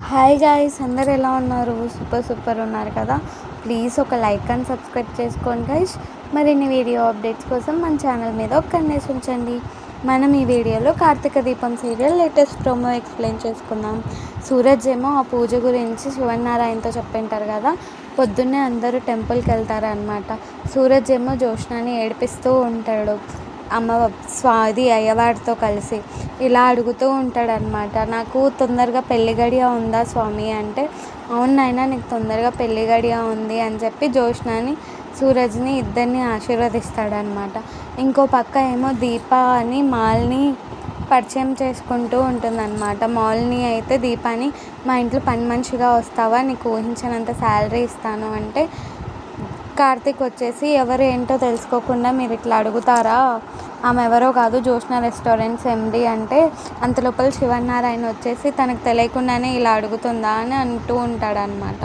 Hi guys, అందరు ఎలా ఉన్నారు? సూపర్ ఉన్నారు కదా. ప్లీజ్ ఒక లైక్ అండ్ సబ్స్క్రైబ్ చేసుకోండి గైస్. మరిన్ని వీడియో అప్డేట్స్ కోసం మన ఛానల్ మీద ఒక కన్నేసి ఉంచండి. మనం ఈ వీడియోలో కార్తీక దీపం సీరియల్ లేటెస్ట్ ప్రోమో ఎక్స్ప్లెయిన్ చేసుకుందాం. సూరజ్ ఏమో ఆ పూజ గురించి శివనారాయణతో చెప్పింటారు కదా. పొద్దున్నే అందరూ టెంపుల్కి వెళ్తారనమాట. సూరజ్ ఏమో జోష్నాని ఏడిపిస్తూ ఉంటాడు. స్వాది అయ్యవారితో కలిసి ఇలా అడుగుతూ ఉంటాడనమాట. నాకు తొందరగా పెళ్లి గడియ ఉందా స్వామి అంటే, అవును నాయనా నీకు తొందరగా పెళ్లి గడియ ఉంది అని చెప్పి జోష్నాని సూరజ్ని ఇద్దరిని ఆశీర్వదిస్తాడనమాట. ఇంకో పక్క ఏమో దీప అని మాల్ని పరిచయం చేసుకుంటూ ఉంటుందన్నమాట. మాల్ని అయితే దీపాని మా ఇంట్లో పని మనిషిగా వస్తావా, నీకు ఊహించినంత శాలరీ ఇస్తాను అంటే, కార్తీక్ వచ్చేసి ఎవరు ఏంటో తెలుసుకోకుండా మీరు ఇట్లా అడుగుతారా, ఆమె ఎవరో కాదు జోష్నా రెస్టారెంట్స్ ఎండి అంటే, అంత లోపల శివనారాయణ వచ్చేసి తనకు తెలియకుండానే ఇలా అడుగుతుందా అని అంటూ ఉంటాడనమాట.